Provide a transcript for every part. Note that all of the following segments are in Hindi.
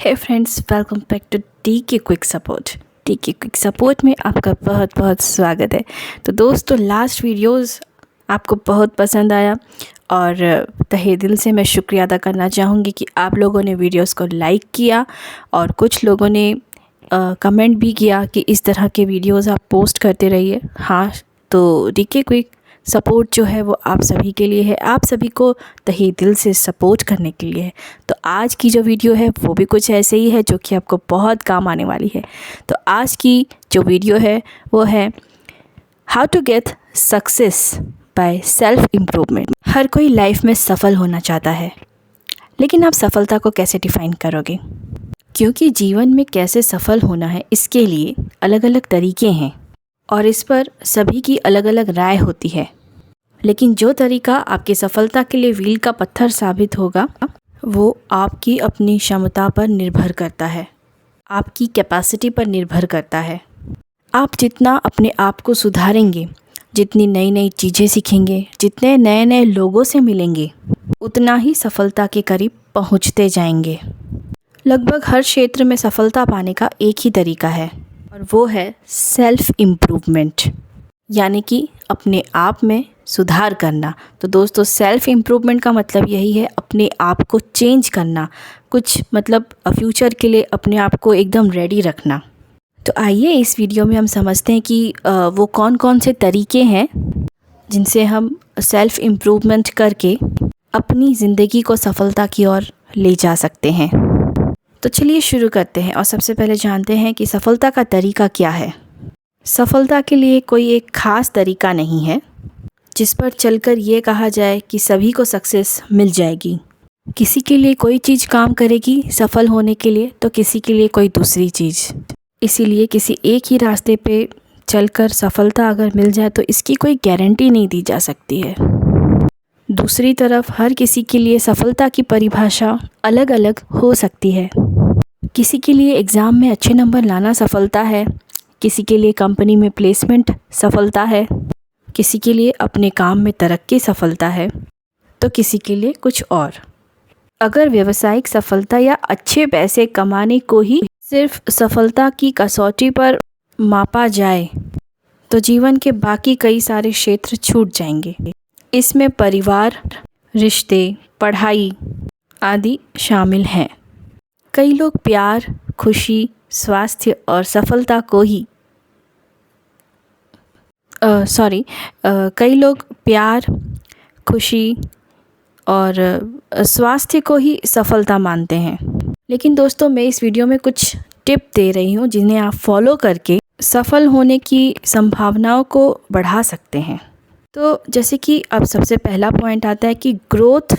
Hey friends, welcome back to TK quick support. TK quick support में आपका बहुत बहुत स्वागत है। तो दोस्तों, लास्ट वीडियोस आपको बहुत पसंद आया और तहे दिल से मैं शुक्रिया अदा करना चाहूँगी कि आप लोगों ने वीडियोस को लाइक किया और कुछ लोगों ने कमेंट भी किया कि इस तरह के वीडियोस आप पोस्ट करते रहिए। हाँ, तो टीके क्विक सपोर्ट जो है वो आप सभी के लिए है, आप सभी को तहे दिल से सपोर्ट करने के लिए है। तो आज की जो वीडियो है वो भी कुछ ऐसे ही है जो कि आपको बहुत काम आने वाली है। तो आज की जो वीडियो है वो है how to get success by self improvement. हर कोई लाइफ में सफल होना चाहता है, लेकिन आप सफलता को कैसे डिफ़ाइन करोगे? क्योंकि जीवन में कैसे सफल होना है इसके लिए अलग अलग तरीके हैं और इस पर सभी की अलग अलग राय होती है। लेकिन जो तरीका आपकी सफलता के लिए मील का पत्थर साबित होगा वो आपकी अपनी क्षमता पर निर्भर करता है, आपकी कैपेसिटी पर निर्भर करता है। आप जितना अपने आप को सुधारेंगे, जितनी नई नई चीज़ें सीखेंगे, जितने नए नए लोगों से मिलेंगे, उतना ही सफलता के करीब पहुंचते जाएंगे। लगभग हर क्षेत्र में सफलता पाने का एक ही तरीका है और वो है सेल्फ इम्प्रूवमेंट, यानी कि अपने आप में सुधार करना। तो दोस्तों, सेल्फ इम्प्रूवमेंट का मतलब यही है अपने आप को चेंज करना, कुछ मतलब फ्यूचर के लिए अपने आप को एकदम रेडी रखना। तो आइए इस वीडियो में हम समझते हैं कि वो कौन कौन से तरीके हैं जिनसे हम सेल्फ इम्प्रूवमेंट करके अपनी ज़िंदगी को सफलता की ओर ले जा सकते हैं। तो चलिए शुरू करते हैं और सबसे पहले जानते हैं कि सफलता का तरीका क्या है। सफलता के लिए कोई एक ख़ास तरीका नहीं है जिस पर चलकर ये कहा जाए कि सभी को सक्सेस मिल जाएगी। किसी के लिए कोई चीज़ काम करेगी सफल होने के लिए, तो किसी के लिए कोई दूसरी चीज़। इसीलिए किसी एक ही रास्ते पे चलकर सफलता अगर मिल जाए तो इसकी कोई गारंटी नहीं दी जा सकती है। दूसरी तरफ हर किसी के लिए सफलता की परिभाषा अलग अलग हो सकती है। किसी के लिए एग्ज़ाम में अच्छे नंबर लाना सफलता है, किसी के लिए कंपनी में प्लेसमेंट सफलता है, किसी के लिए अपने काम में तरक्की सफलता है, तो किसी के लिए कुछ और। अगर व्यावसायिक सफलता या अच्छे पैसे कमाने को ही सिर्फ सफलता की कसौटी पर मापा जाए तो जीवन के बाकी कई सारे क्षेत्र छूट जाएंगे। इसमें परिवार, रिश्ते, पढ़ाई आदि शामिल हैं। कई लोग प्यार, खुशी, स्वास्थ्य और सफलता को ही कई लोग प्यार, खुशी और स्वास्थ्य को ही सफलता मानते हैं। लेकिन दोस्तों, मैं इस वीडियो में कुछ टिप दे रही हूँ जिन्हें आप फॉलो करके सफल होने की संभावनाओं को बढ़ा सकते हैं। तो जैसे कि अब सबसे पहला पॉइंट आता है कि ग्रोथ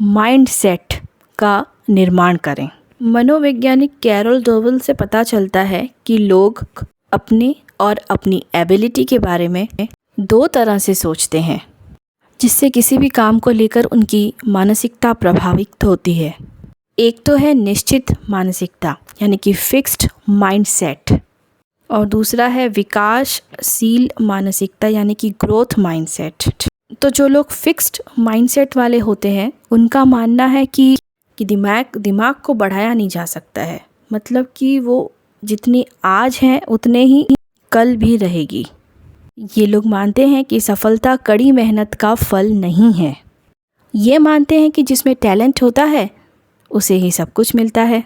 माइंडसेट का निर्माण करें। मनोवैज्ञानिक कैरोल डोवेल से पता चलता है कि लोग अपने और अपनी एबिलिटी के बारे में दो तरह से सोचते हैं, जिससे किसी भी काम को लेकर उनकी मानसिकता प्रभावित होती है। एक तो है निश्चित मानसिकता, यानी कि फिक्स्ड माइंडसेट, और दूसरा है विकासशील मानसिकता, यानी कि ग्रोथ माइंडसेट। तो जो लोग फिक्स्ड माइंडसेट वाले होते हैं उनका मानना है कि दिमाग को बढ़ाया नहीं जा सकता है, मतलब कि वो जितनी आज हैं उतने ही कल भी रहेगी। ये लोग मानते हैं कि सफलता कड़ी मेहनत का फल नहीं है। ये मानते हैं कि जिसमें टैलेंट होता है उसे ही सब कुछ मिलता है।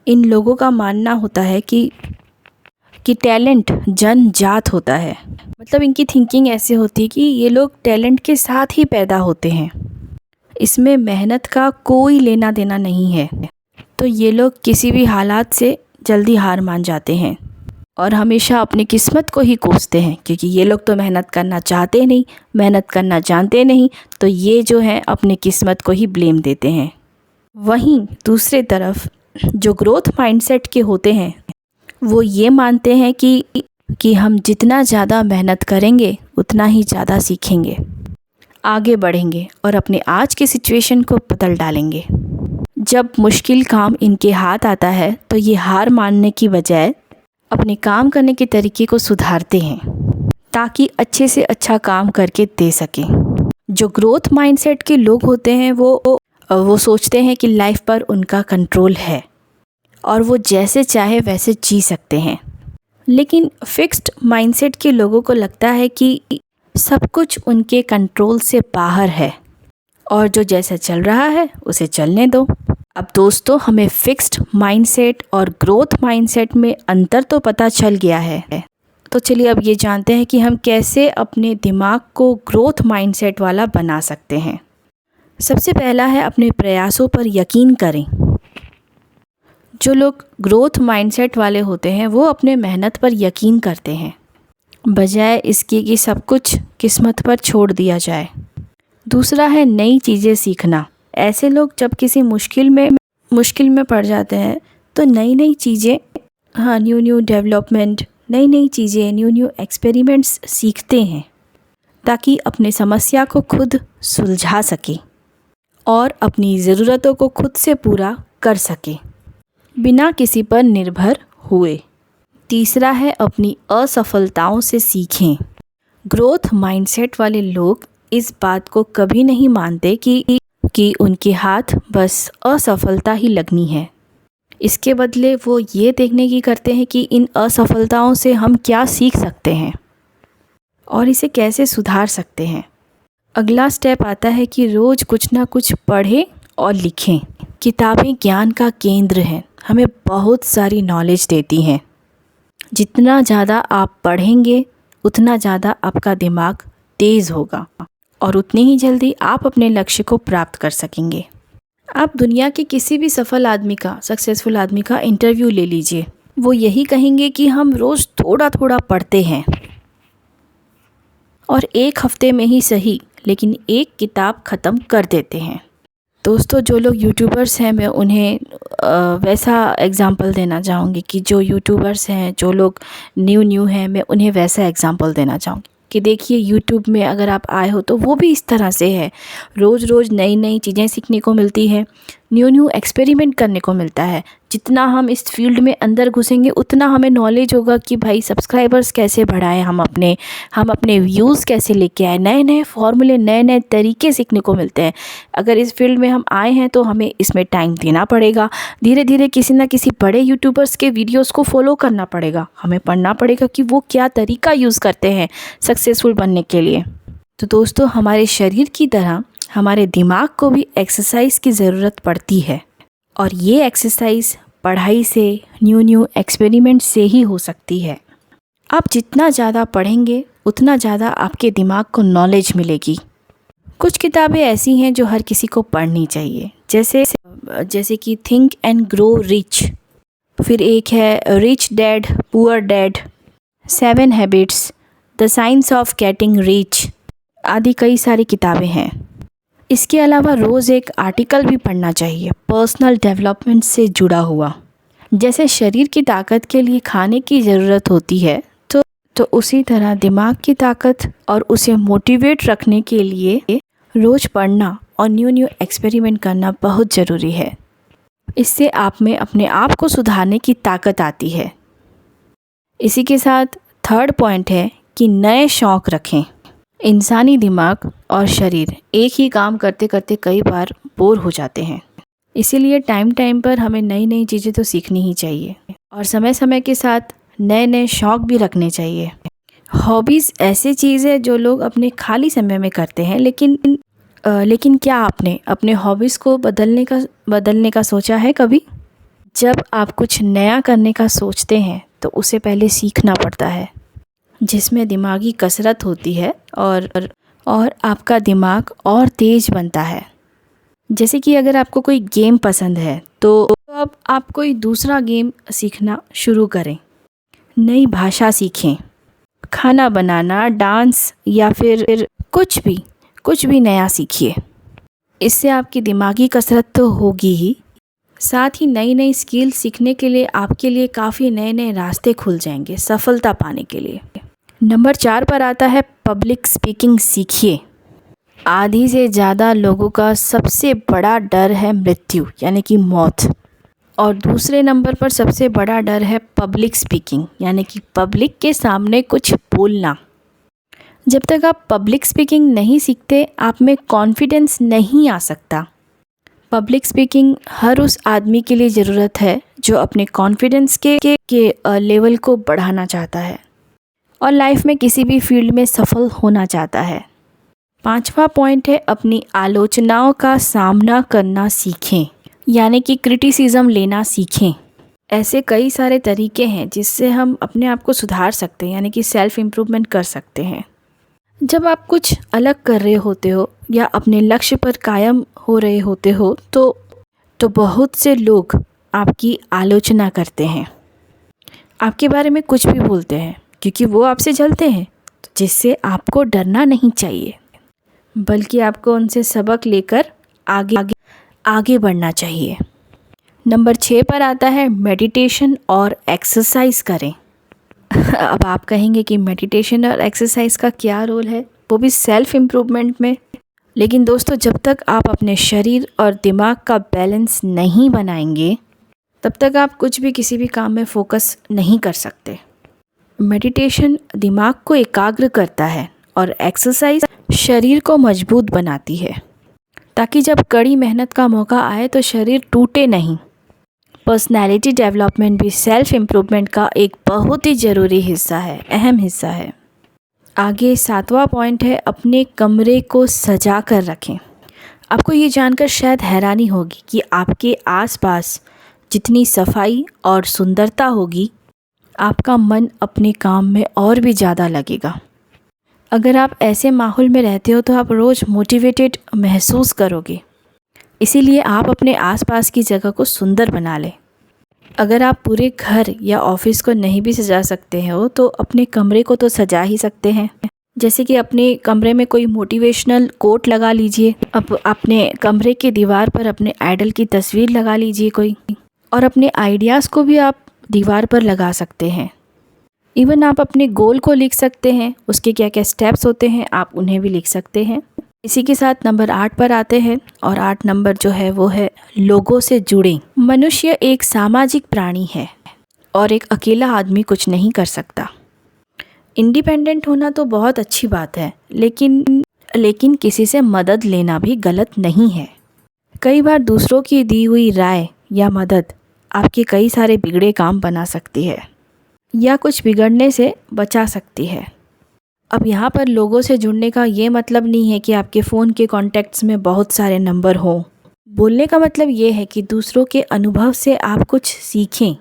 इन लोगों का मानना होता है कि टैलेंट जन्मजात होता है, मतलब इनकी थिंकिंग ऐसे होती है कि ये लोग टैलेंट के साथ ही पैदा होते हैं, इसमें मेहनत का कोई लेना देना नहीं है। तो ये लोग किसी भी हालात से जल्दी हार मान जाते हैं और हमेशा अपनी किस्मत को ही कोसते हैं, क्योंकि ये लोग तो मेहनत करना चाहते नहीं, मेहनत करना जानते नहीं, तो ये जो है अपनी किस्मत को ही ब्लेम देते हैं। वहीं दूसरे तरफ जो ग्रोथ माइंडसेट के होते हैं वो ये मानते हैं कि हम जितना ज़्यादा मेहनत करेंगे उतना ही ज़्यादा सीखेंगे, आगे बढ़ेंगे और अपने आज की सिचुएशन को बदल डालेंगे। जब मुश्किल काम इनके हाथ आता है तो ये हार मानने की बजाय अपने काम करने के तरीके को सुधारते हैं ताकि अच्छे से अच्छा काम करके दे सकें। जो ग्रोथ माइंडसेट के लोग होते हैं वो सोचते हैं कि लाइफ पर उनका कंट्रोल है, और वो जैसे चाहे वैसे जी सकते हैं। लेकिन फिक्स्ड माइंडसेट के लोगों को लगता है कि सब कुछ उनके कंट्रोल से बाहर है और जो जैसा चल रहा है उसे चलने दो। अब दोस्तों, हमें फिक्स्ड माइंडसेट और ग्रोथ माइंडसेट में अंतर तो पता चल गया है। तो चलिए अब ये जानते हैं कि हम कैसे अपने दिमाग को ग्रोथ माइंडसेट वाला बना सकते हैं। सबसे पहला है, अपने प्रयासों पर यकीन करें। जो लोग ग्रोथ माइंडसेट वाले होते हैं वो अपने मेहनत पर यकीन करते हैं, बजाय इसके कि सब कुछ किस्मत पर छोड़ दिया जाए। दूसरा है, नई चीज़ें सीखना। ऐसे लोग जब किसी मुश्किल में पड़ जाते हैं तो नई चीज़ें, न्यू डेवलपमेंट, नई चीज़ें, न्यू एक्सपेरिमेंट्स सीखते हैं ताकि अपनी समस्या को खुद सुलझा सके और अपनी ज़रूरतों को खुद से पूरा कर सके बिना किसी पर निर्भर हुए। तीसरा है, अपनी असफलताओं से सीखें। ग्रोथ माइंडसेट वाले लोग इस बात को कभी नहीं मानते कि उनके हाथ बस असफलता ही लगनी है। इसके बदले वो ये देखने की करते हैं कि इन असफलताओं से हम क्या सीख सकते हैं और इसे कैसे सुधार सकते हैं। अगला स्टेप आता है कि रोज़ कुछ ना कुछ पढ़ें और लिखें। किताबें ज्ञान का केंद्र हैं, हमें बहुत सारी नॉलेज देती हैं। जितना ज़्यादा आप पढ़ेंगे उतना ज़्यादा आपका दिमाग तेज़ होगा और उतनी ही जल्दी आप अपने लक्ष्य को प्राप्त कर सकेंगे। आप दुनिया के किसी भी सक्सेसफुल आदमी का इंटरव्यू ले लीजिए, वो यही कहेंगे कि हम रोज़ थोड़ा थोड़ा पढ़ते हैं और एक हफ्ते में ही सही, लेकिन एक किताब ख़त्म कर देते हैं। दोस्तों, जो लोग यूट्यूबर्स हैं मैं उन्हें वैसा एग्ज़ाम्पल देना चाहूँगी कि जो यूट्यूबर्स हैं, जो लोग न्यू हैं, मैं उन्हें वैसा एग्ज़ाम्पल देना चाहूँगी कि देखिए, यूट्यूब में अगर आप आए हो तो वो भी इस तरह से है। रोज़ नई चीज़ें सीखने को मिलती है, न्यू एक्सपेरिमेंट करने को मिलता है। जितना हम इस फील्ड में अंदर घुसेंगे उतना हमें नॉलेज होगा कि भाई सब्सक्राइबर्स कैसे बढ़ाएं, हम अपने व्यूज़ कैसे लेके आए, नए फॉर्मूले, नए तरीके सीखने को मिलते हैं। अगर इस फील्ड में हम आए हैं तो हमें इसमें टाइम देना पड़ेगा। धीरे धीरे किसी ना किसी बड़े यूट्यूबर्स के वीडियोज़ को फॉलो करना पड़ेगा, हमें पढ़ना पड़ेगा कि वो क्या तरीका यूज़ करते हैं सक्सेसफुल बनने के लिए। तो दोस्तों, हमारे शरीर की तरह हमारे दिमाग को भी एक्सरसाइज की ज़रूरत पड़ती है और ये एक्सरसाइज पढ़ाई से, न्यू एक्सपेरिमेंट से ही हो सकती है। आप जितना ज़्यादा पढ़ेंगे उतना ज़्यादा आपके दिमाग को नॉलेज मिलेगी। कुछ किताबें ऐसी हैं जो हर किसी को पढ़नी चाहिए, जैसे कि थिंक एंड ग्रो रिच, फिर एक है rich dad poor dad, 7 habits, the science of getting rich आदि कई सारी किताबें हैं। इसके अलावा रोज़ एक आर्टिकल भी पढ़ना चाहिए पर्सनल डेवलपमेंट से जुड़ा हुआ। जैसे शरीर की ताकत के लिए खाने की ज़रूरत होती है तो उसी तरह दिमाग की ताकत और उसे मोटिवेट रखने के लिए रोज़ पढ़ना और न्यू एक्सपेरिमेंट करना बहुत ज़रूरी है। इससे आप में अपने आप को सुधारने की ताकत आती है। इसी के साथ थर्ड पॉइंट है कि नए शौक़ रखें। इंसानी दिमाग और शरीर एक ही काम करते करते कई बार बोर हो जाते हैं, इसीलिए टाइम पर हमें नई चीज़ें तो सीखनी ही चाहिए और समय समय के साथ नए शौक़ भी रखने चाहिए। हॉबीज़ ऐसी चीज़ है जो लोग अपने खाली समय में करते हैं, लेकिन क्या आपने अपने हॉबीज़ को बदलने का सोचा है कभी? जब आप कुछ नया करने का सोचते हैं तो उसे पहले सीखना पड़ता है, जिसमें दिमागी कसरत होती है और आपका दिमाग और तेज़ बनता है। जैसे कि अगर आपको कोई गेम पसंद है तो अब आप कोई दूसरा गेम सीखना शुरू करें, नई भाषा सीखें, खाना बनाना, डांस या फिर कुछ भी नया सीखिए। इससे आपकी दिमागी कसरत तो होगी ही, साथ ही नई स्किल सीखने के लिए आपके लिए काफ़ी नए रास्ते खुल जाएंगे सफलता पाने के लिए। नंबर 4 पर आता है पब्लिक स्पीकिंग सीखिए। आधी से ज़्यादा लोगों का सबसे बड़ा डर है मृत्यु यानी कि मौत, और दूसरे नंबर पर सबसे बड़ा डर है पब्लिक स्पीकिंग यानी कि पब्लिक के सामने कुछ बोलना। जब तक आप पब्लिक स्पीकिंग नहीं सीखते आप में कॉन्फिडेंस नहीं आ सकता। पब्लिक स्पीकिंग हर उस आदमी के लिए ज़रूरत है जो अपने कॉन्फिडेंस के लेवल को बढ़ाना चाहता है और लाइफ में किसी भी फील्ड में सफल होना चाहता है। 5वां पॉइंट है अपनी आलोचनाओं का सामना करना सीखें, यानी कि क्रिटिसिज्म लेना सीखें। ऐसे कई सारे तरीके हैं जिससे हम अपने आप को सुधार सकते हैं, यानी कि सेल्फ इम्प्रूवमेंट कर सकते हैं। जब आप कुछ अलग कर रहे होते हो या अपने लक्ष्य पर कायम हो रहे होते हो तो बहुत से लोग आपकी आलोचना करते हैं, आपके बारे में कुछ भी बोलते हैं, क्योंकि वो आपसे जलते हैं। तो जिससे आपको डरना नहीं चाहिए, बल्कि आपको उनसे सबक लेकर आगे बढ़ना चाहिए। नंबर 6 पर आता है मेडिटेशन और एक्सरसाइज करें। अब आप कहेंगे कि मेडिटेशन और एक्सरसाइज का क्या रोल है, वो भी सेल्फ इम्प्रूवमेंट में। लेकिन दोस्तों, जब तक आप अपने शरीर और दिमाग का बैलेंस नहीं बनाएंगे, तब तक आप कुछ भी किसी भी काम में फोकस नहीं कर सकते। मेडिटेशन दिमाग को एकाग्र करता है और एक्सरसाइज शरीर को मजबूत बनाती है, ताकि जब कड़ी मेहनत का मौका आए तो शरीर टूटे नहीं। पर्सनैलिटी डेवलपमेंट भी सेल्फ इम्प्रूवमेंट का एक बहुत ही ज़रूरी हिस्सा है, अहम हिस्सा है। आगे 7वां पॉइंट है अपने कमरे को सजा कर रखें। आपको ये जानकर शायद हैरानी होगी कि आपके आसपास जितनी सफाई और सुंदरता होगी, आपका मन अपने काम में और भी ज़्यादा लगेगा। अगर आप ऐसे माहौल में रहते हो तो आप रोज़ मोटिवेटेड महसूस करोगे। इसीलिए आप अपने आसपास की जगह को सुंदर बना लें। अगर आप पूरे घर या ऑफिस को नहीं भी सजा सकते हो तो अपने कमरे को तो सजा ही सकते हैं। जैसे कि अपने कमरे में कोई मोटिवेशनल कोट लगा लीजिए, अब अपने कमरे के दीवार पर अपने आइडल की तस्वीर लगा लीजिए कोई, और अपने आइडियाज़ को भी आप दीवार पर लगा सकते हैं। इवन आप अपने गोल को लिख सकते हैं, उसके क्या क्या स्टेप्स होते हैं आप उन्हें भी लिख सकते हैं। इसी के साथ नंबर 8 पर आते हैं, और 8 नंबर जो है वो है लोगों से जुड़ें। मनुष्य एक सामाजिक प्राणी है और एक अकेला आदमी कुछ नहीं कर सकता। इंडिपेंडेंट होना तो बहुत अच्छी बात है, लेकिन किसी से मदद लेना भी गलत नहीं है। कई बार दूसरों की दी हुई राय या मदद आपके कई सारे बिगड़े काम बना सकती है या कुछ बिगड़ने से बचा सकती है। अब यहाँ पर लोगों से जुड़ने का ये मतलब नहीं है कि आपके फ़ोन के कॉन्टैक्ट्स में बहुत सारे नंबर हों। बोलने का मतलब ये है कि दूसरों के अनुभव से आप कुछ सीखें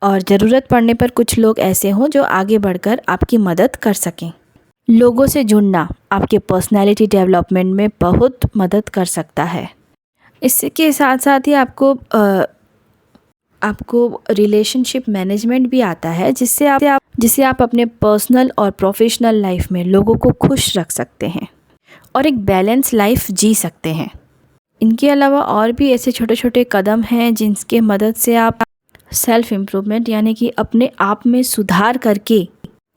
और ज़रूरत पड़ने पर कुछ लोग ऐसे हों जो आगे बढ़कर आपकी मदद कर सकें। लोगों से जुड़ना आपके पर्सनैलिटी डेवलपमेंट में बहुत मदद कर सकता है। इसके साथ साथ ही आपको रिलेशनशिप मैनेजमेंट भी आता है, जिससे आप अपने पर्सनल और प्रोफेशनल लाइफ में लोगों को खुश रख सकते हैं और एक बैलेंस लाइफ जी सकते हैं। इनके अलावा और भी ऐसे छोटे छोटे कदम हैं जिनके मदद से आप सेल्फ इम्प्रूवमेंट यानी कि अपने आप में सुधार करके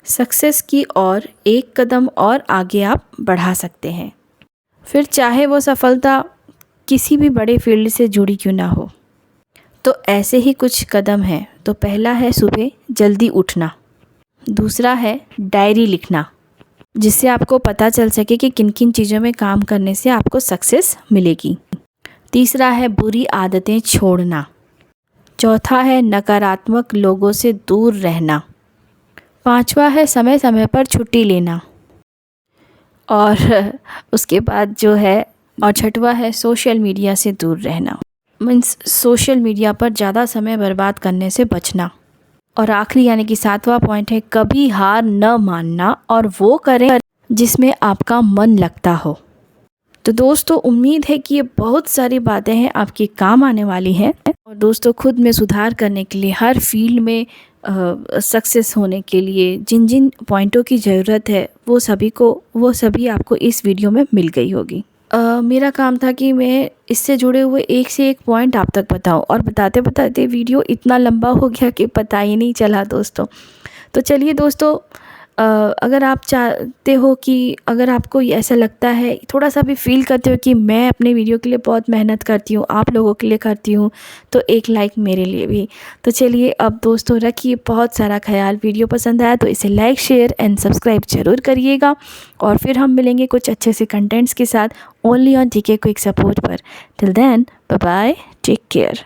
सक्सेस की ओर एक कदम और आगे आप बढ़ा सकते हैं। फिर चाहे वो सफलता किसी भी बड़े फील्ड से जुड़ी क्यों ना हो। तो ऐसे ही कुछ कदम हैं। तो पहला है सुबह जल्दी उठना, दूसरा है डायरी लिखना, जिससे आपको पता चल सके कि किन किन चीज़ों में काम करने से आपको सक्सेस मिलेगी। तीसरा है बुरी आदतें छोड़ना, चौथा है नकारात्मक लोगों से दूर रहना, पांचवा है समय समय पर छुट्टी लेना, और उसके बाद जो है और छठवा है सोशल मीडिया से दूर रहना, मीन्स सोशल मीडिया पर ज़्यादा समय बर्बाद करने से बचना। और आखिरी यानी कि 7वां पॉइंट है कभी हार न मानना और वो करें जिसमें आपका मन लगता हो। तो दोस्तों, उम्मीद है कि ये बहुत सारी बातें हैं आपके काम आने वाली हैं। और दोस्तों, खुद में सुधार करने के लिए, हर फील्ड में सक्सेस होने के लिए जिन जिन पॉइंटों की ज़रूरत है वो सभी आपको इस वीडियो में मिल गई होगी। मेरा काम था कि मैं इससे जुड़े हुए एक से एक पॉइंट आप तक बताऊं, और बताते बताते वीडियो इतना लंबा हो गया कि पता ही नहीं चला दोस्तों। तो चलिए दोस्तों, अगर आप चाहते हो कि अगर आपको ऐसा लगता है, थोड़ा सा भी फील करते हो कि मैं अपने वीडियो के लिए बहुत मेहनत करती हूँ, आप लोगों के लिए करती हूँ, तो एक लाइक मेरे लिए भी। तो चलिए अब दोस्तों, रखिए बहुत सारा ख्याल। वीडियो पसंद आया तो इसे लाइक, शेयर एंड सब्सक्राइब ज़रूर करिएगा। और फिर हम मिलेंगे कुछ अच्छे से कंटेंट्स के साथ only on TK quick support पर। Till then, bye bye, take care.